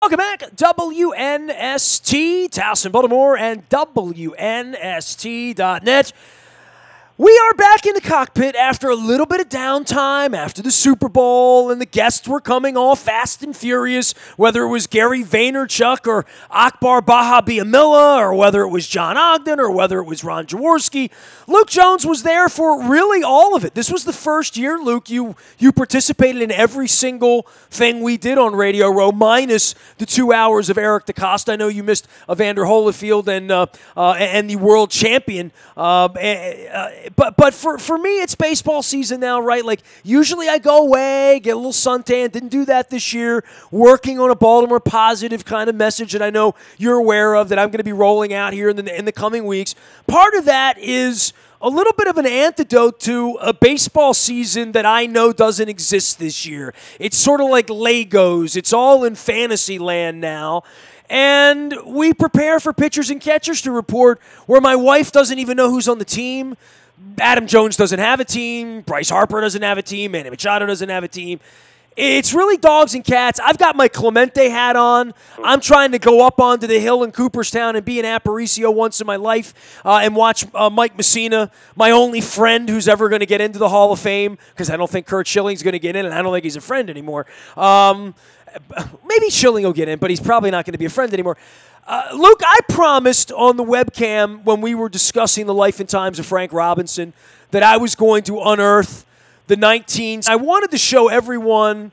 Welcome back, WNST, Towson, Baltimore, and WNST.net. We are back in the cockpit after a little bit of downtime after the Super Bowl, and the guests were coming all fast and furious, whether it was Gary Vaynerchuk or Akbar Bahabiamila, or whether it was John Ogden, or whether it was Ron Jaworski. Luke Jones was there for really all of it. This was the first year, Luke, you participated in every single thing we did on Radio Row, minus the 2 hours of Eric DeCosta. I know you missed Evander Holyfield and the world champion, But for me, it's baseball season now, right? Like, usually I go away, get a little suntan. Didn't do that this year. Working on a Baltimore positive kind of message that I know you're aware of that I'm going to be rolling out here in the coming weeks. Part of that is a little bit of an antidote to a baseball season that I know doesn't exist this year. It's sort of like Legos. It's all in fantasy land now. And we prepare for pitchers and catchers to report where my wife doesn't even know who's on the team. Adam Jones doesn't have a team. Bryce Harper doesn't have a team. Manny Machado doesn't have a team. It's really dogs and cats. I've got my Clemente hat on. I'm trying to go up onto the hill in Cooperstown and be an Aparicio once in my life and watch Mike Messina, my only friend who's ever going to get into the Hall of Fame, because I don't think Kurt Schilling's going to get in, and I don't think he's a friend anymore. Maybe Schilling will get in, but he's probably not going to be a friend anymore. Luke, I promised on the webcam when we were discussing the life and times of Frank Robinson that I was going to unearth the 19s. I wanted to show everyone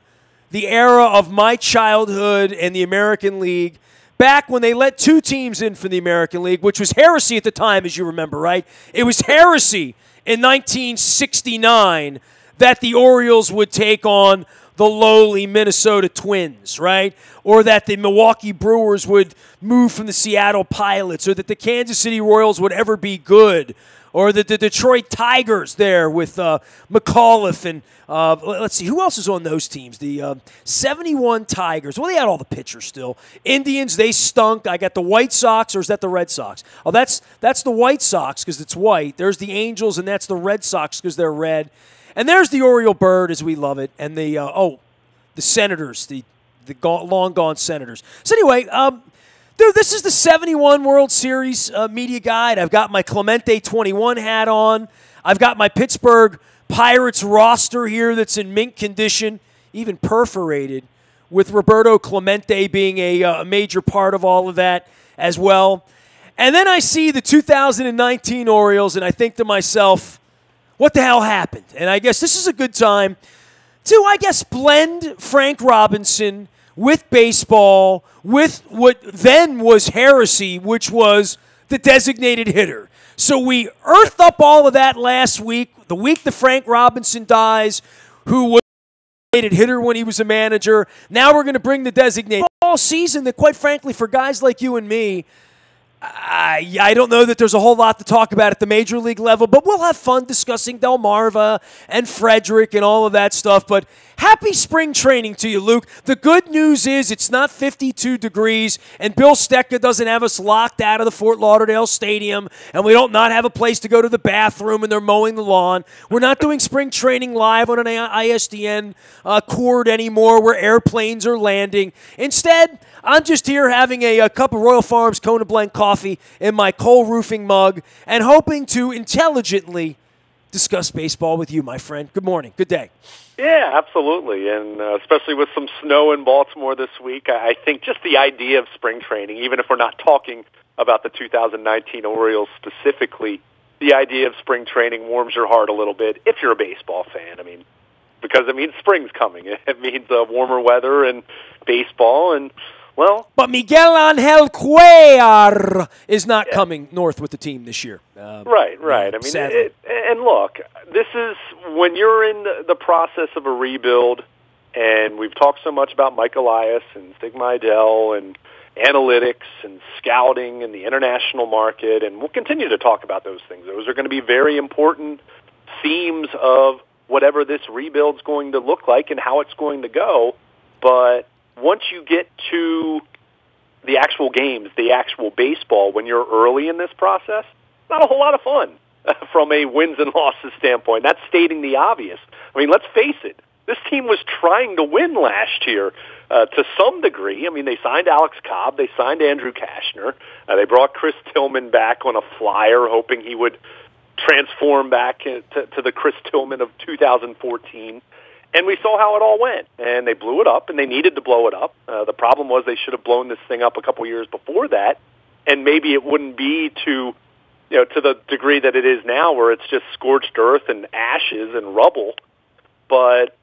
the era of my childhood and the American League back when they let two teams in for the American League, which was heresy at the time, as you remember, right? It was heresy in 1969 that the Orioles would take on the lowly Minnesota Twins, right? Or that the Milwaukee Brewers would move from the Seattle Pilots, or that the Kansas City Royals would ever be good, or that the Detroit Tigers there with McAuliffe and, let's see, who else is on those teams? The 71 Tigers. Well, they had all the pitchers still. Indians, they stunk. I got the White Sox, or is that the Red Sox? Oh, that's the White Sox because it's white. There's the Angels, and that's the Red Sox because they're red. And there's the Oriole Bird, as we love it, and the Senators, the long-gone Senators. So anyway, dude, this is the 71 World Series media guide. I've got my Clemente 21 hat on. I've got my Pittsburgh Pirates roster here that's in mint condition, even perforated, with Roberto Clemente being a major part of all of that as well. And then I see the 2019 Orioles, and I think to myself, what the hell happened? And I guess this is a good time to, I guess, blend Frank Robinson with baseball, with what then was heresy, which was the designated hitter. So we earthed up all of that last week, the week that Frank Robinson dies, who was a designated hitter when he was a manager. Now we're going to bring the designated all season that, quite frankly, for guys like you and me, I don't know that there's a whole lot to talk about at the major league level, but we'll have fun discussing Delmarva and Frederick and all of that stuff. But happy spring training to you, Luke. The good news is it's not 52 degrees, and Bill Stecca doesn't have us locked out of the Fort Lauderdale Stadium, and we don't not have a place to go to the bathroom, and they're mowing the lawn. We're not doing spring training live on an ISDN cord anymore where airplanes are landing. Instead, I'm just here having a cup of Royal Farms Kona Blend coffee in my coal roofing mug and hoping to intelligently discuss baseball with you, my friend. Good morning. Good day. Yeah, absolutely, and especially with some snow in Baltimore this week, I think just the idea of spring training, even if we're not talking about the 2019 Orioles specifically, the idea of spring training warms your heart a little bit if you're a baseball fan. I mean, because it means spring's coming. It means warmer weather and baseball, and well, but Miguel Angel Cuellar is not coming north with the team this year. Right. I mean, and look, this is when you're in the process of a rebuild, and we've talked so much about Mike Elias and Stig Mejdal and analytics and scouting and the international market, and we'll continue to talk about those things. Those are going to be very important themes of whatever this rebuild's going to look like and how it's going to go. But once you get to the actual games, the actual baseball, when you're early in this process, not a whole lot of fun from a wins and losses standpoint. That's stating the obvious. I mean, let's face it. this team was trying to win last year to some degree. I mean, they signed Alex Cobb. They signed Andrew Kashner. They brought Chris Tillman back on a flyer, hoping he would transform back to the Chris Tillman of 2014. And we saw how it all went. And they blew it up, and they needed to blow it up. The problem was they should have blown this thing up a couple years before that, and maybe it wouldn't be to the degree that it is now, where it's just scorched earth and ashes and rubble. But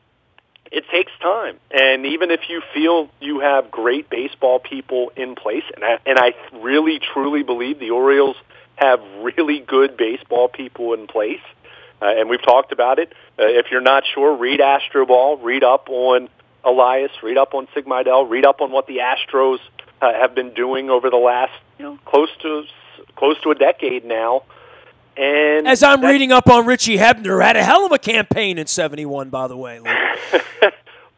it takes time. And even if you feel you have great baseball people in place, and I really, truly believe the Orioles have really good baseball people in place, and we've talked about it. If you're not sure, read Astro Ball, read up on Elias, read up on Sig Mejdal, read up on what the Astros have been doing over the last close to a decade now. And as I'm reading up on Richie Hebner, had a hell of a campaign in '71, by the way.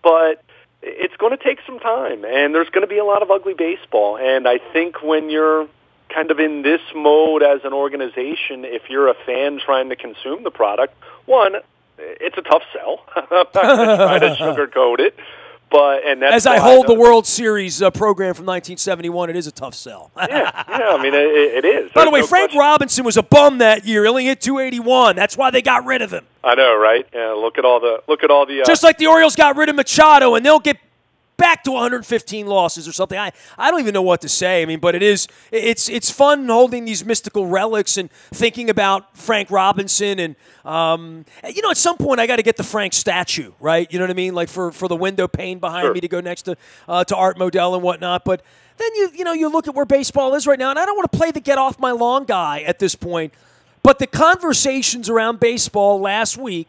But it's going to take some time, and there's going to be a lot of ugly baseball. And I think when you're kind of in this mode as an organization, if you're a fan trying to consume the product, one, it's a tough sell. I'm not going to try to sugarcoat it. But as I hold the World Series program from 1971, it is a tough sell. I mean, it is. By the way, Frank Robinson was a bum that year. He only hit .281. That's why they got rid of him. I know, right? Yeah, look at all the. Just like the Orioles got rid of Machado, and they'll get back to 115 losses or something. I don't even know what to say. I mean, but it's fun holding these mystical relics and thinking about Frank Robinson. And at some point I got to get the Frank statue, right? You know what I mean? Like for the window pane behind me to go next to Art Modell and whatnot. But then you look at where baseball is right now, and I don't want to play the get off my lawn guy at this point. But the conversations around baseball last week.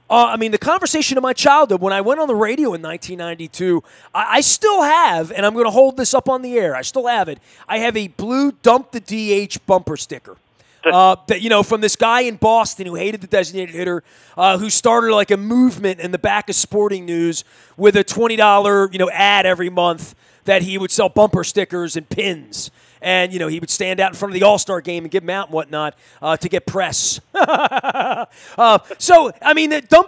The conversation of my childhood, when I went on the radio in 1992, I still have, and I'm going to hold this up on the air, I still have it. I have a blue dump the DH bumper sticker. That from this guy in Boston who hated the designated hitter, who started like a movement in the back of Sporting News with a $20 ad every month that he would sell bumper stickers and pins. And, he would stand out in front of the All-Star game and give them out and whatnot to get press. Dump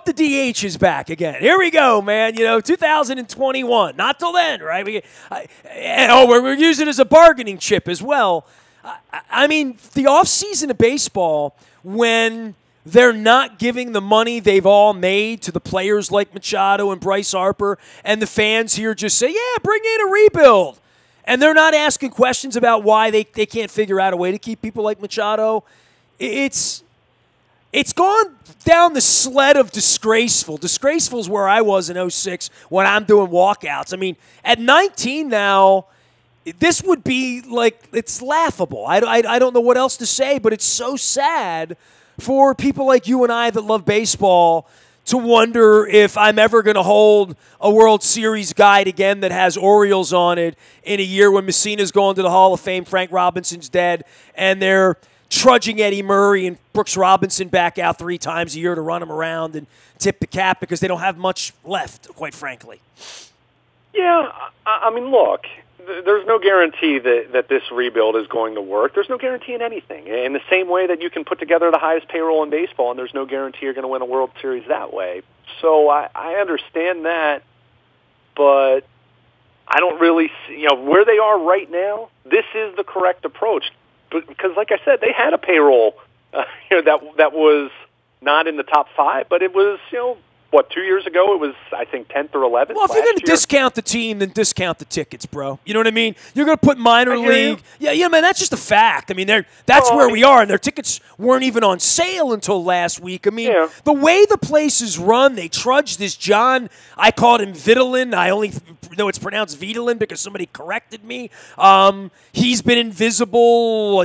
the DH is back again. Here we go, man. 2021. Not till then, right? We're using it as a bargaining chip as well. The offseason of baseball, when they're not giving the money they've all made to the players like Machado and Bryce Harper, and the fans here just say, yeah, bring in a rebuild. And they're not asking questions about why they can't figure out a way to keep people like Machado. It's gone down the sled of disgraceful. Disgraceful is where I was in 06 when I'm doing walkouts. I mean, at 19 now, this would be like, it's laughable. I don't know what else to say, but it's so sad for people like you and I that love baseball to wonder if I'm ever going to hold a World Series guide again that has Orioles on it in a year when Messina's going to the Hall of Fame, Frank Robinson's dead, and they're trudging Eddie Murray and Brooks Robinson back out 3 times a year to run them around and tip the cap because they don't have much left, quite frankly. Yeah, look, there's no guarantee that this rebuild is going to work. There's no guarantee in anything. In the same way that you can put together the highest payroll in baseball, and there's no guarantee you're going to win a World Series that way. So I understand that, but I don't really see, where they are right now, this is the correct approach. Because, like I said, they had a payroll that was not in the top 5, but it was, 2 years ago, it was, I think, 10th or 11th. Well, if you're going to discount the team, then discount the tickets, bro. You know what I mean? You're going to put minor league. Yeah, man, that's just a fact. I mean, that's where we are, and their tickets weren't even on sale until last week. I mean, the way the place is run, they trudge this John, I called him Vitalin. I only know it's pronounced Vitalin because somebody corrected me. He's been invisible.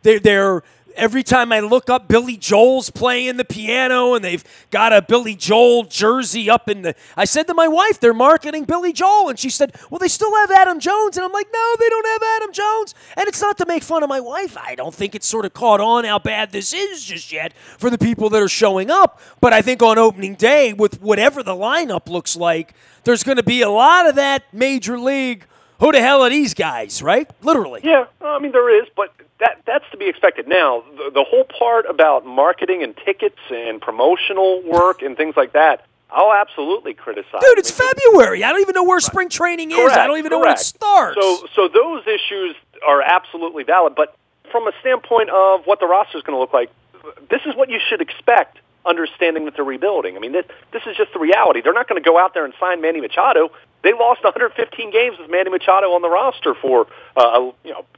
They're every time I look up, Billy Joel's playing the piano, and they've got a Billy Joel jersey up in the... I said to my wife, they're marketing Billy Joel, and she said, well, they still have Adam Jones. And I'm like, no, they don't have Adam Jones. And it's not to make fun of my wife. I don't think it's sort of caught on how bad this is just yet for the people that are showing up. But I think on opening day, with whatever the lineup looks like, there's going to be a lot of that major league, who the hell are these guys, right? Literally. Yeah, there is, but that's to be expected. Now, the whole part about marketing and tickets and promotional work and things like that, I'll absolutely criticize. Dude, it's February. I don't even know where spring training is. I don't even know when it starts. So those issues are absolutely valid. But from a standpoint of what the roster is going to look like, this is what you should expect, understanding that they're rebuilding. I mean, this is just the reality. They're not going to go out there and sign Manny Machado. They lost 115 games with Manny Machado on the roster for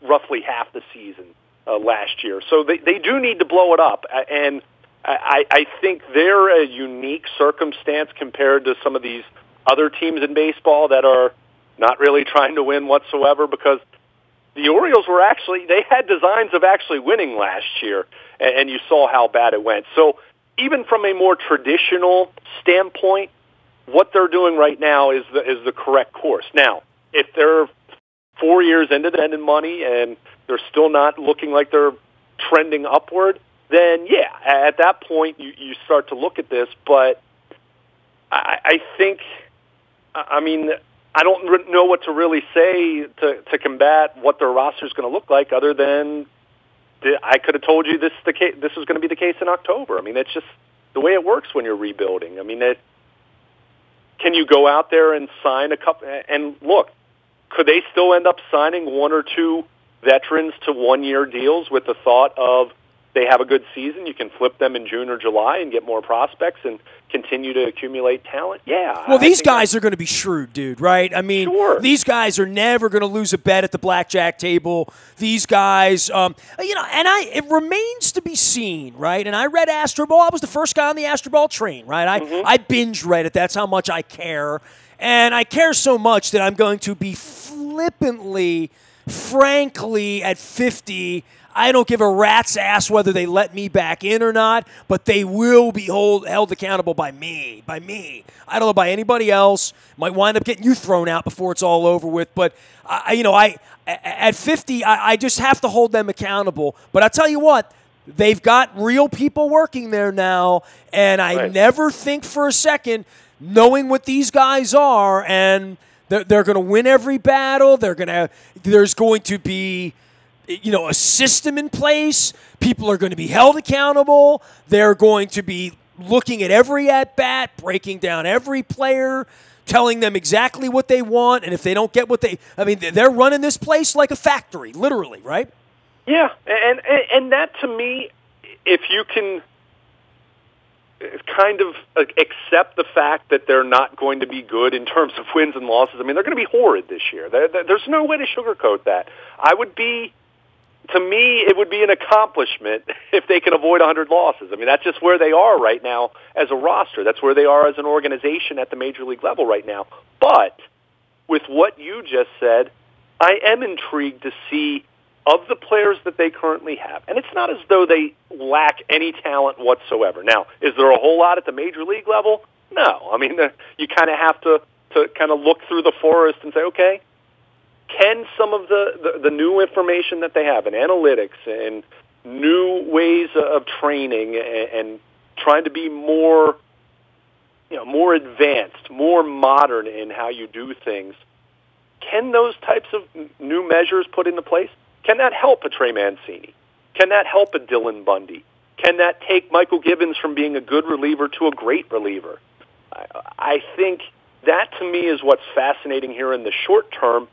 roughly half the season last year. So they do need to blow it up. And I think they're a unique circumstance compared to some of these other teams in baseball that are not really trying to win whatsoever, because the Orioles they had designs of actually winning last year, and you saw how bad it went. So even from a more traditional standpoint, what they're doing right now is the correct course. Now, if they're 4 years into spending money and they're still not looking like they're trending upward, then yeah, at that point you start to look at this. But I think, I mean, I don't know what to really say to combat what their roster is going to look like, other than I could have told you this was going to be the case in October. I mean, it's just the way it works when you're rebuilding. I mean, can you go out there and sign a couple? And look, could they still end up signing one or two veterans to one-year deals with the thought of they have a good season, you can flip them in June or July and get more prospects and continue to accumulate talent? Yeah. Well, these guys are going to be shrewd, dude, right? I mean, These guys are never going to lose a bet at the blackjack table. These guys, it remains to be seen, right? And I read Astro Ball. I was the first guy on the Astro Ball train, right? I binge read it. That's how much I care. And I care so much that I'm going to be frankly, at 50, I don't give a rat's ass whether they let me back in or not, but they will be held accountable by me. I don't know by anybody else. Might wind up getting you thrown out before it's all over with, but at 50, I just have to hold them accountable. But I'll tell you what, they've got real people working there now, and I never think for a second, knowing what these guys are, and they're going to win every battle. There's going to be a system in place. People are going to be held accountable. They're going to be looking at every at-bat, breaking down every player, telling them exactly what they want, and if they don't get they're running this place like a factory, literally, right? Yeah, and that to me, if you can kind of accept the fact that they're not going to be good in terms of wins and losses. I mean, they're going to be horrid this year. There's no way to sugarcoat that. To me, it would be an accomplishment if they can avoid 100 losses. I mean, that's just where they are right now as a roster. That's where they are as an organization at the major league level right now. But with what you just said, I am intrigued to see of the players that they currently have. And it's not as though they lack any talent whatsoever. Now, is there a whole lot at the major league level? No. I mean, you kind of have to kind of look through the forest and say, okay, can some of the new information that they have in analytics and new ways of training and trying to be more advanced, more modern in how you do things, can those types of new measures put into place? Can that help a Trey Mancini? Can that help a Dylan Bundy? Can that take Michael Gibbons from being a good reliever to a great reliever? I think that, to me, is what's fascinating here in the short term.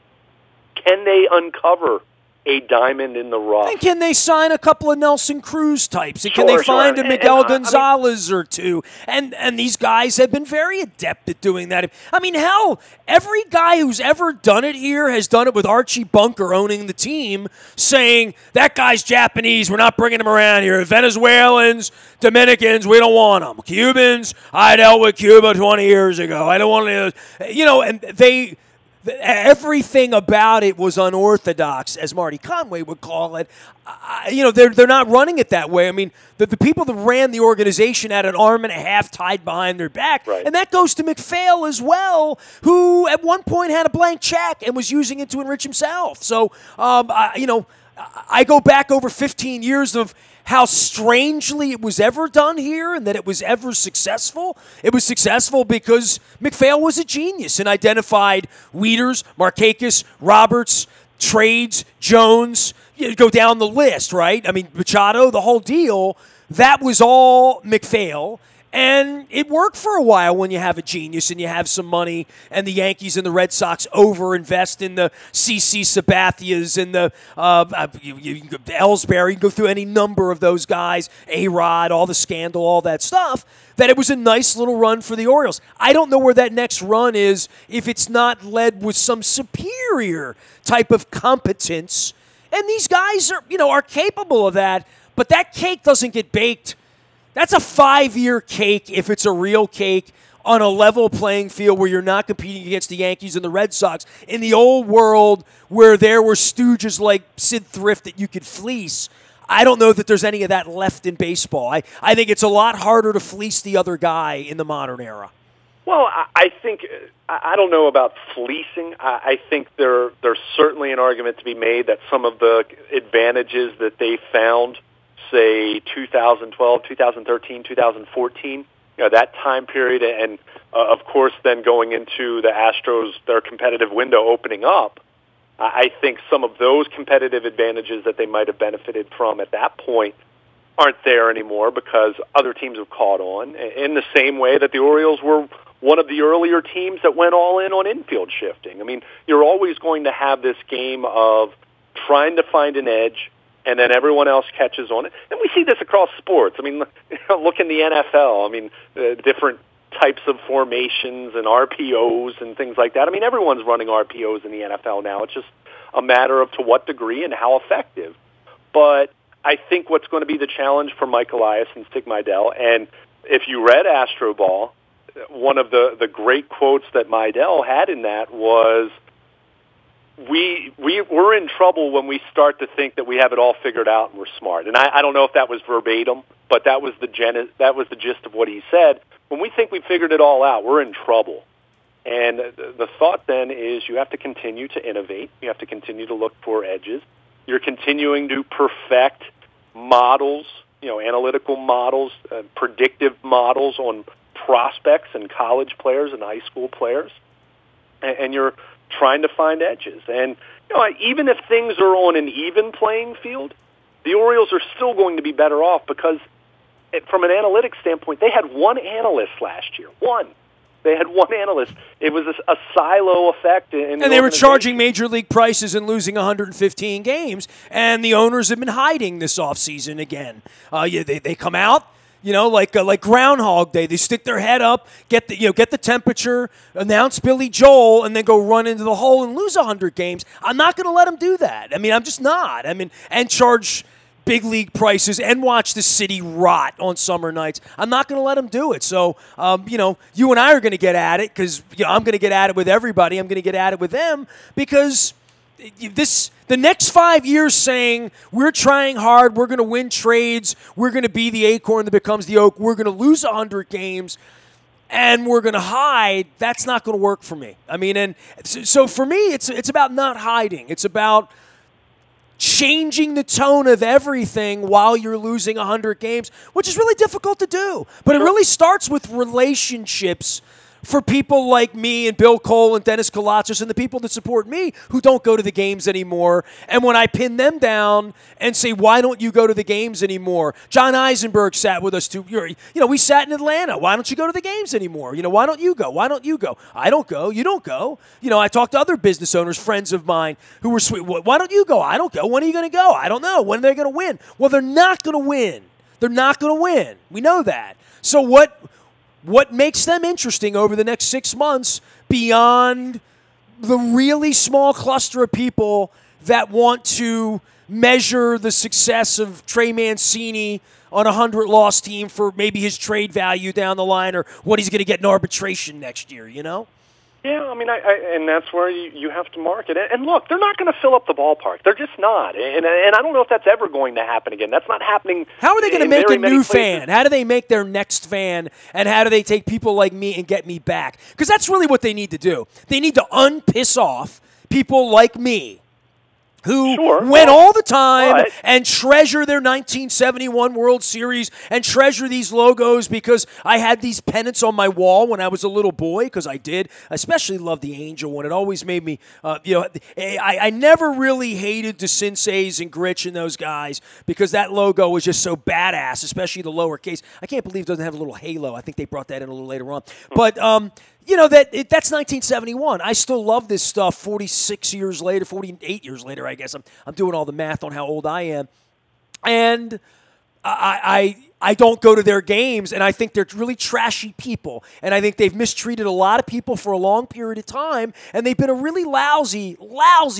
Can they uncover a diamond in the rough? And can they sign a couple of Nelson Cruz types? And can they find a Miguel Gonzalez or two? And these guys have been very adept at doing that. I mean, hell, every guy who's ever done it here has done it with Archie Bunker owning the team, saying, that guy's Japanese, we're not bringing him around here. Venezuelans, Dominicans, we don't want them. Cubans, I dealt with Cuba 20 years ago. I don't want to, and everything about it was unorthodox, as Marty Conway would call it. They're not running it that way. I mean, the people that ran the organization had an arm and a half tied behind their back. Right. And that goes to McPhail as well, who at one point had a blank check and was using it to enrich himself. So, I go back over 15 years of how strangely it was ever done here and that it was ever successful. It was successful because McPhail was a genius and identified Wieters, Markakis, Roberts, Trades, Jones. You go down the list, right? I mean, Machado, the whole deal. That was all McPhail. And it worked for a while when you have a genius and you have some money, and the Yankees and the Red Sox overinvest in the CC Sabathias and the Ellsbury. You can go through any number of those guys, A-Rod, all the scandal, all that stuff, that it was a nice little run for the Orioles. I don't know where that next run is if it's not led with some superior type of competence. And these guys are capable of that, but that cake doesn't get baked. That's a 5-year cake if it's a real cake on a level playing field where you're not competing against the Yankees and the Red Sox. In the old world where there were stooges like Sid Thrift that you could fleece, I don't know that there's any of that left in baseball. I think it's a lot harder to fleece the other guy in the modern era. Well, I think, I don't know about fleecing. I think there's certainly an argument to be made that some of the advantages that they found, say 2012, 2013, 2014, that time period, and of course then going into the Astros, their competitive window opening up, I think some of those competitive advantages that they might have benefited from at that point aren't there anymore because other teams have caught on, in the same way that the Orioles were one of the earlier teams that went all in on infield shifting. I mean, you're always going to have this game of trying to find an edge, and then everyone else catches on it. And we see this across sports. I mean, look in the NFL. I mean, different types of formations and RPOs and things like that. I mean, everyone's running RPOs in the NFL now. It's just a matter of to what degree and how effective. But I think what's going to be the challenge for Mike Elias and Stig Mejdal, and if you read Astro Ball, one of the great quotes that Mejdal had in that was, we're in trouble when we start to think that we have it all figured out and we're smart. And I don't know if that was verbatim, but that was the gist of what he said. When we think we figured it all out, we're in trouble. And the thought then is you have to continue to innovate. You have to continue to look for edges. You're continuing to perfect models, analytical models, predictive models on prospects and college players and high school players. And you're trying to find edges. And even if things are on an even playing field, the Orioles are still going to be better off because from an analytics standpoint, they had one analyst last year. One. They had one analyst. It was a silo effect. And they were charging major league prices and losing 115 games, and the owners have been hiding this offseason again. They come out, like Groundhog Day. They stick their head up, get the temperature, announce Billy Joel, and then go run into the hole and lose 100 games. I'm not going to let them do that. I mean, I'm just not. I mean, and charge big league prices and watch the city rot on summer nights. I'm not going to let them do it. So, you and I are going to get at it because I'm going to get at it with everybody. I'm going to get at it with them because the next 5 years saying we're trying hard, we're going to win trades, we're going to be the acorn that becomes the oak, we're going to lose 100 games, and we're going to hide, that's not going to work for me. I mean, and so for me, it's about not hiding. It's about changing the tone of everything while you're losing 100 games, which is really difficult to do. But it really starts with relationships for people like me and Bill Cole and Dennis Kolatzis and the people that support me who don't go to the games anymore. And when I pin them down and say, why don't you go to the games anymore? John Eisenberg sat with us too. We sat in Atlanta. Why don't you go to the games anymore? Why don't you go? Why don't you go? I don't go. You don't go. I talked to other business owners, friends of mine who were sweet. Why don't you go? I don't go. When are you going to go? I don't know. When are they going to win? Well, they're not going to win. They're not going to win. We know that. So what makes them interesting over the next 6 months beyond the really small cluster of people that want to measure the success of Trey Mancini on a 100-loss team for maybe his trade value down the line or what he's going to get in arbitration next year, Yeah, I mean, and that's where you have to market it. And look, they're not going to fill up the ballpark. They're just not. And I don't know if that's ever going to happen again. That's not happening. How are they going to make a new fan? How do they make their next fan? And how do they take people like me and get me back? Because that's really what they need to do. They need to unpiss off people like me who win all the time and treasure their 1971 World Series and treasure these logos because I had these pennants on my wall when I was a little boy, because I did. I especially loved the Angel one. It always made me, I never really hated the Senseis and Gritch and those guys because that logo was just so badass, especially the lowercase. I can't believe it doesn't have a little halo. I think they brought that in a little later on. But, that's 1971. I still love this stuff 46 years later, 48 years later, I guess. I'm doing all the math on how old I am. And I don't go to their games, and I think they're really trashy people. And I think they've mistreated a lot of people for a long period of time, and they've been a really lousy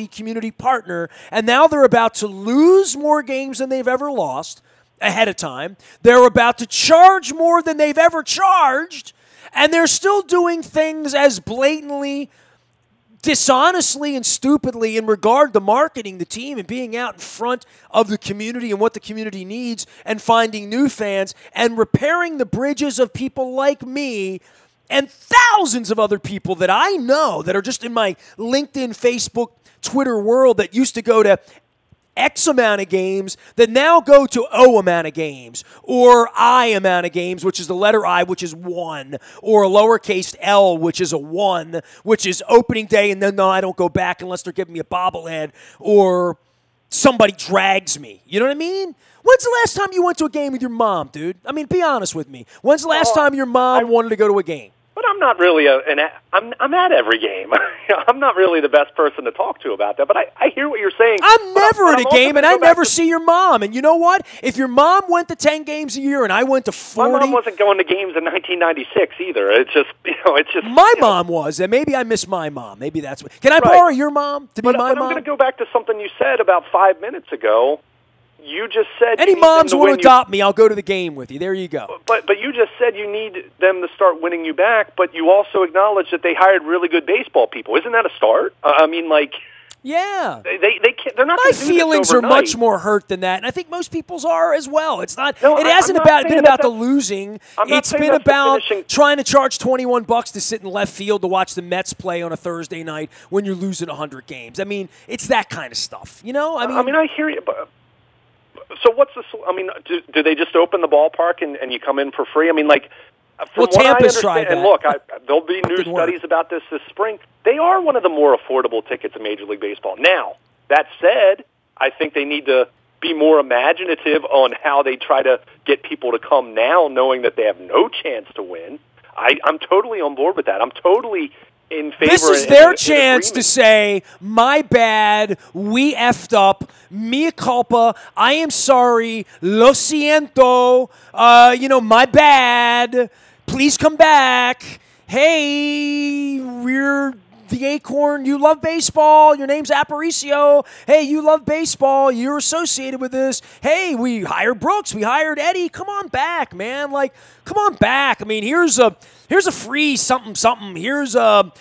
community partner. And now they're about to lose more games than they've ever lost ahead of time. They're about to charge more than they've ever charged. And they're still doing things as blatantly, dishonestly, and stupidly in regard to marketing the team and being out in front of the community and what the community needs and finding new fans and repairing the bridges of people like me and thousands of other people that I know that are just in my LinkedIn, Facebook, Twitter world that used to go to X amount of games that now go to O amount of games, or I amount of games, which is the letter I, which is 1, or a lowercase L, which is a 1, which is opening day, and then no, I don't go back unless they're giving me a bobblehead, or somebody drags me. You know what I mean? When's the last time you went to a game with your mom, dude? I mean, be honest with me. When's the last time your mom wanted to go to a game? But I'm not really I'm at every game. I'm not really the best person to talk to about that, but I hear what you're saying. I'm never at a game, and I never see your mom. And you know what? If your mom went to 10 games a year and I went to 40... My mom wasn't going to games in 1996 either. It's just... My mom was, and maybe I miss my mom. Maybe that's what... Can I borrow your mom to be my mom? But I'm going to go back to something you said about 5 minutes ago. You just said... Any moms who want to adopt me, I'll go to the game with you. There you go. But you just said you need them to start winning you back, but you also acknowledged that they hired really good baseball people. Isn't that a start? I mean, like... Yeah. They can't, they're not My feelings are much more hurt than that, and I think most people's are as well. It's not... No, it hasn't been about the losing. It's been about trying to charge $21 to sit in left field to watch the Mets play on a Thursday night when you're losing 100 games. I mean, it's that kind of stuff, you know? I mean, I hear you, but... So what's the? I mean, do they just open the ballpark and you come in for free? I mean, like, from what I understand, and look, there'll be new studies about this spring. They are one of the more affordable tickets in Major League Baseball. Now, that said, I think they need to be more imaginative on how they try to get people to come now, knowing that they have no chance to win. I'm totally on board with that. I'm totally in favor. This is their chance to say, my bad, we effed up, mea culpa, I am sorry, lo siento, my bad, please come back. Hey, we're the Acorn, you love baseball, your name's Aparicio. Hey, you love baseball, you're associated with this. Hey, we hired Brooks, we hired Eddie, come on back, man. Like, come on back. I mean, here's a free something. Here's a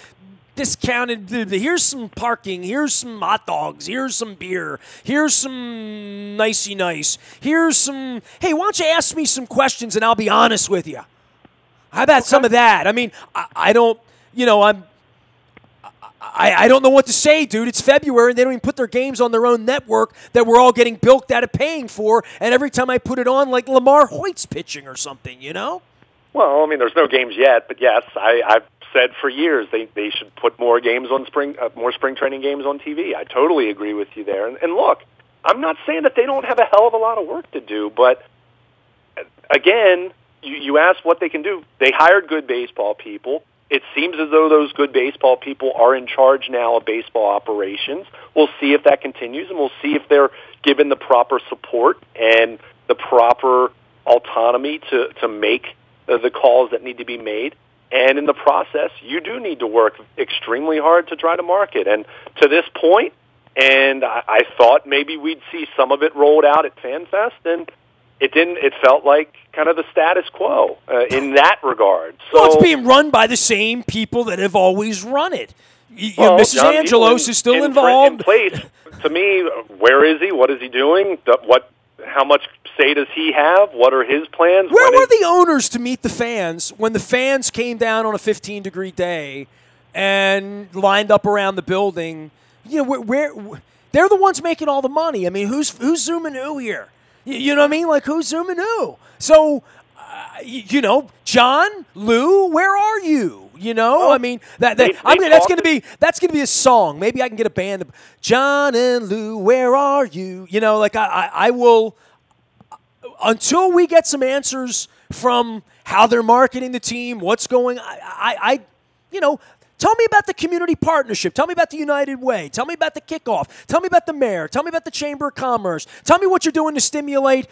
discounted, here's some parking, here's some hot dogs, here's some beer, here's some nicey nice, here's some, hey, why don't you ask me some questions and I'll be honest with you. How about some of that? I mean, I don't know what to say, dude. It's February, and they don't even put their games on their own network that we're all getting bilked out of paying for, and every time I put it on, like Lamar Hoyt's pitching or something, you know? Well, I mean, there's no games yet, but yes, I've said for years they should put more games on more spring training games on TV. I totally agree with you there. And look, I'm not saying that they don't have a hell of a lot of work to do, but again, you asked what they can do. They hired good baseball people. It seems as though those good baseball people are in charge now of baseball operations. We'll see if that continues, and we'll see if they're given the proper support and the proper autonomy to make the calls that need to be made. And in the process, you do need to work extremely hard to try to market. And to this point, and I thought maybe we'd see some of it rolled out at FanFest, and it didn't. It felt like kind of the status quo in that regard. So, well, it's being run by the same people that have always run it. Mrs. John Angelos is still involved. In place. To me, where is he? What is he doing? How much say does he have? What are his plans? Where were the owners to meet the fans when the fans came down on a 15-degree day and lined up around the building? You know, where they're the ones making all the money. I mean, who's zooming who here? You know what I mean? Like, who's zooming who? So, John, Lou, where are you? I mean, that's gonna be a song. Maybe I can get a band. John and Lou, where are you? I will, until we get some answers from how they're marketing the team, what's going. Tell me about the community partnership. Tell me about the United Way. Tell me about the kickoff. Tell me about the mayor. Tell me about the Chamber of Commerce. Tell me what you're doing to stimulate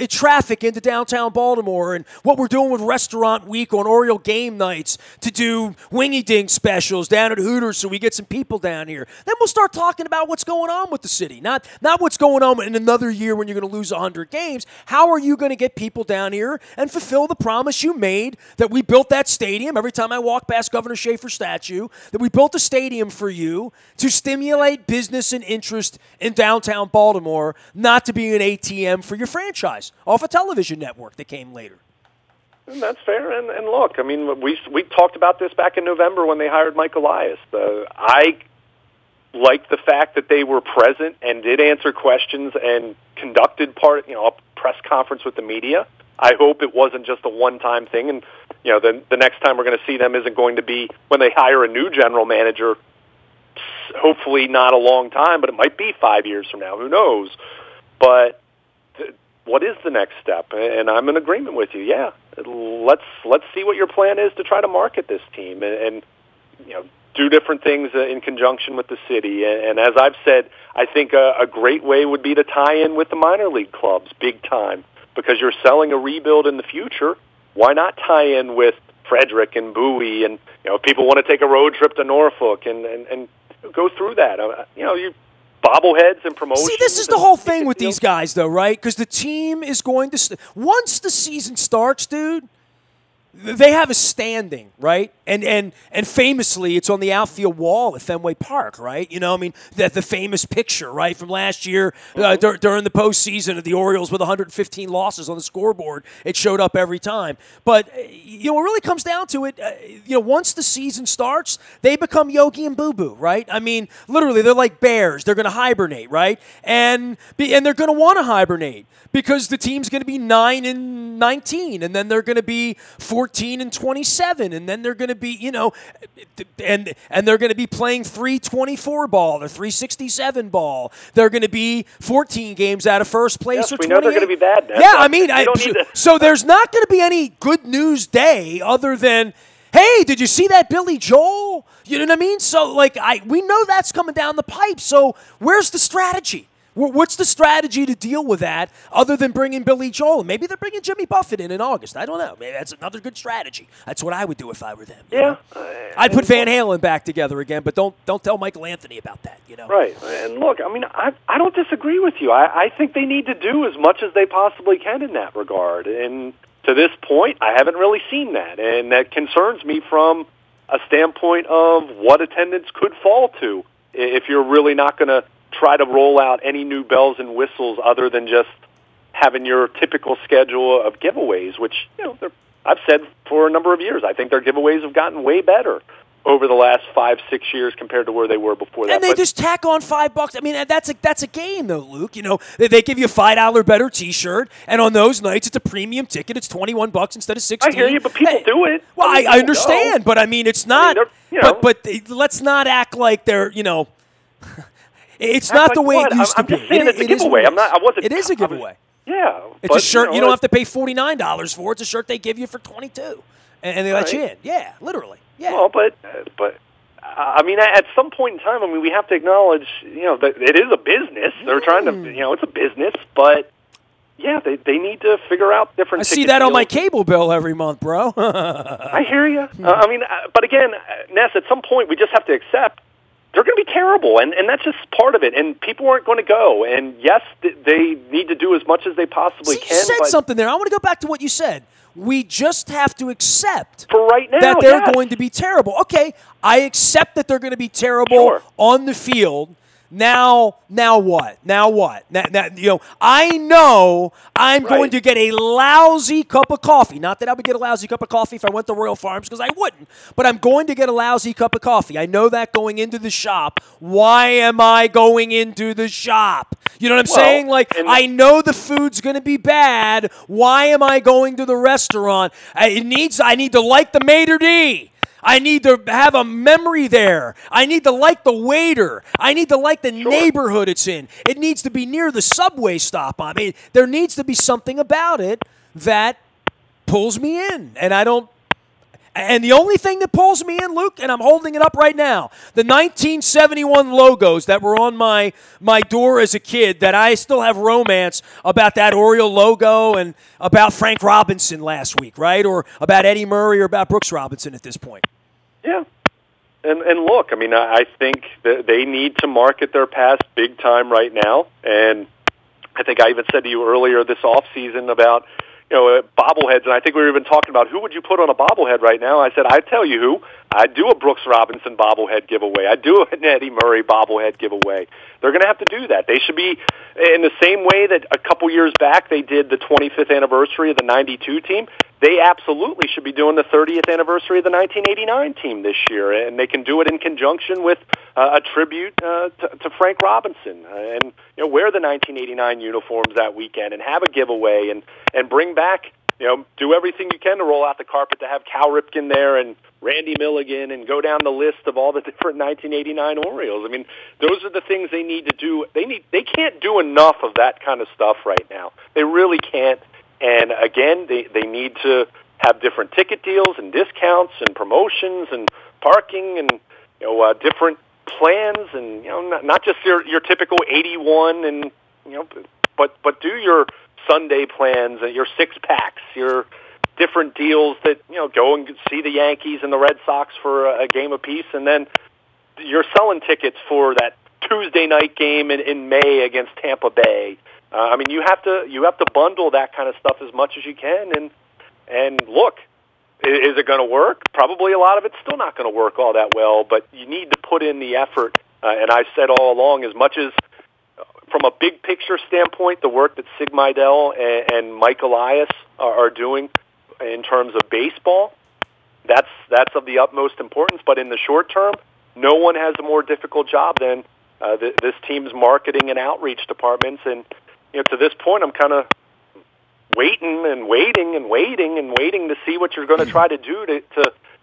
traffic into downtown Baltimore and what we're doing with Restaurant Week on Oriole game nights to do wingy dink specials down at Hooters so we get some people down here. Then we'll start talking about what's going on with the city, not what's going on in another year when you're going to lose 100 games. How are you going to get people down here and fulfill the promise you made that we built that stadium? Every time I walk past Governor Schaefer's statue, that we built a stadium for you to stimulate business and interest in downtown Baltimore, not to be an ATM for your franchise off a television network that came later. And that's fair. And look, I mean, we talked about this back in November when they hired Mike Elias. I liked the fact that they were present and did answer questions and conducted a press conference with the media. I hope it wasn't just a one-time thing, and the next time we're going to see them isn't going to be when they hire a new general manager. Hopefully not a long time, but it might be 5 years from now. Who knows? But what is the next step? And I'm in agreement with you. Yeah, let's see what your plan is to try to market this team and do different things in conjunction with the city. And as I've said, I think a great way would be to tie in with the minor league clubs big time. Because you're selling a rebuild in the future, why not tie in with Frederick and Bowie and people want to take a road trip to Norfolk and go through that. You bobbleheads and promotions. See, this is the whole thing with these guys, though, right? Because the team is going to once the season starts, dude. They have a standing, right? And famously, it's on the outfield wall at Fenway Park, right? The famous picture, right, from last year during the postseason of the Orioles with 115 losses on the scoreboard. It showed up every time. But, it really comes down to it. Once the season starts, they become Yogi and Boo Boo, right? I mean, literally, they're like bears. They're going to hibernate, right? And they're going to want to hibernate because the team's going to be 9-19, and then they're going to be 14-27, and then they're going to be, and they're going to be playing 324 ball or 367 ball. They're going to be 14 games out of first place or 28. We know they're going to be bad now. Yeah, I mean, so there's not going to be any good news day other than, hey, did you see that Billy Joel? You know what I mean? So, we know that's coming down the pipe. So where's the strategy? What's the strategy to deal with that other than bringing Billy Joel? Maybe they're bringing Jimmy Buffett in August. I don't know. Maybe that's another good strategy. That's what I would do if I were them. Yeah. I'd put Van Halen back together again, but don't tell Michael Anthony about that. Right. And look, I mean, I don't disagree with you. I think they need to do as much as they possibly can in that regard. And to this point, I haven't really seen that. And that concerns me from a standpoint of what attendance could fall to if you're really not going to try to roll out any new bells and whistles other than just having your typical schedule of giveaways, which, I've said for a number of years, I think their giveaways have gotten way better over the last 5-6 years compared to where they were before that. And they just tack on $5. I mean, that's a game, though, Luke. They give you a $5 better T-shirt, and on those nights, it's a premium ticket. It's $21 instead of $16. I hear you, but people do it. Well, I understand, but I mean, it's not. But let's not act like they're, It's not the way it used to be. I'm just saying it's a giveaway. It is a giveaway. Yeah. It's a shirt you don't have to pay $49 for. It's a shirt they give you for $22. And they let you in. Yeah, literally. Yeah. Well, but I mean, at some point in time, I mean, we have to acknowledge, that it is a business. They're trying to, it's a business, but yeah, they need to figure out different. I see that on my cable bill every month, bro. I hear you. I mean, but again, Ness, at some point, we just have to accept they're going to be terrible, and that's just part of it. And people aren't going to go. And yes, they need to do as much as they possibly can. You said something there. I want to go back to what you said. We just have to accept for right now that they're going to be terrible. Okay, I accept that they're going to be terrible on the field. Now what? Now, I know I'm going to get a lousy cup of coffee. Not that I would get a lousy cup of coffee if I went to Royal Farms, because I wouldn't. But I'm going to get a lousy cup of coffee. I know that going into the shop. Why am I going into the shop? You know what I'm saying? Like, I know the food's going to be bad. Why am I going to the restaurant? I need to like the maitre d'. I need to have a memory there. I need to like the waiter. I need to like the neighborhood it's in. It needs to be near the subway stop. I mean, there needs to be something about it that pulls me in. And the only thing that pulls me in, Luke, and I'm holding it up right now, the 1971 logos that were on my door as a kid, that I still have romance about that Oriole logo and about Frank Robinson last week, right? Or about Eddie Murray or about Brooks Robinson at this point. Yeah. And look, I mean, I think that they need to market their past big time right now. And I think I even said to you earlier this offseason about, bobbleheads, and I think we were even talking about who would you put on a bobblehead right now. I said, I'd tell you who. I'd do a Brooks Robinson bobblehead giveaway. I'd do an Eddie Murray bobblehead giveaway. They're going to have to do that. They should be in the same way that a couple years back they did the 25th anniversary of the 92 team. They absolutely should be doing the 30th anniversary of the 1989 team this year, and they can do it in conjunction with a tribute to Frank Robinson, and wear the 1989 uniforms that weekend and have a giveaway and bring back, do everything you can to roll out the carpet to have Cal Ripken there and Randy Milligan and go down the list of all the different 1989 Orioles. I mean, those are the things they need to do. They can't do enough of that kind of stuff right now. They really can't. And again, they need to have different ticket deals and discounts and promotions and parking and different plans, and not just your typical 81 and but do your Sunday plans and your 6-packs, your different deals that go and see the Yankees and the Red Sox for a game apiece, and then you're selling tickets for that Tuesday night game in May against Tampa Bay. I mean, you have to bundle that kind of stuff as much as you can, and look, is it going to work? Probably a lot of it's still not going to work all that well, but you need to put in the effort. And I've said all along, as much as from a big picture standpoint, the work that Sig Mejdal and Mike Elias are doing in terms of baseball, that's of the utmost importance. But in the short term, no one has a more difficult job than this team's marketing and outreach departments. And to this point, I'm kind of waiting to see what you're going to try to do to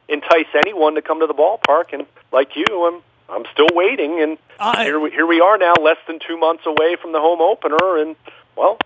entice anyone to come to the ballpark. And like you, I'm still waiting. And here we are now, less than 2 months away from the home opener. And well,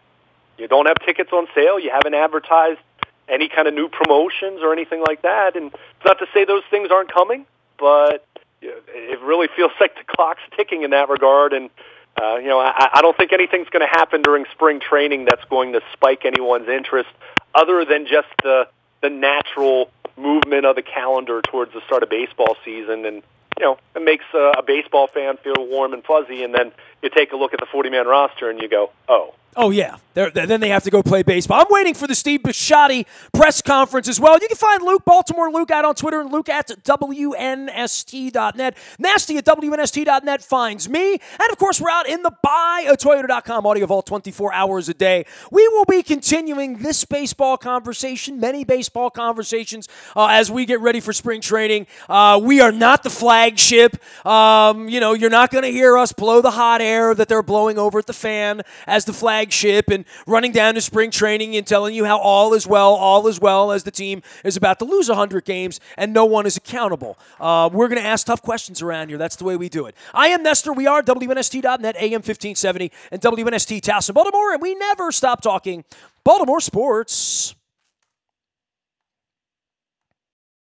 you don't have tickets on sale. You haven't advertised any kind of new promotions or anything like that. And it's not to say those things aren't coming, but it really feels like the clock's ticking in that regard. And I don't think anything's going to happen during spring training that's going to spike anyone's interest, other than just the natural movement of the calendar towards the start of baseball season. And it makes a baseball fan feel warm and fuzzy. And then you take a look at the 40-man roster and you go, oh, yeah. Then they have to go play baseball. I'm waiting for the Steve Bisciotti press conference as well. You can find Luke, Baltimore Luke, out on Twitter, and Luke at WNST.net. Nasty at WNST.net finds me. And, of course, we're out in the buyatoyota.com audio vault 24 hours a day. We will be continuing this baseball conversation, many baseball conversations, as we get ready for spring training. We are not the flagship. You're not going to hear us blow the hot air that they're blowing over at the Fan as the flagship and running down to spring training and telling you how all is well as the team is about to lose 100 games and no one is accountable. We're going to ask tough questions around here. That's the way we do it. I am Nestor. We are WNST.net, AM 1570, and WNST Towson, Baltimore, and we never stop talking Baltimore sports.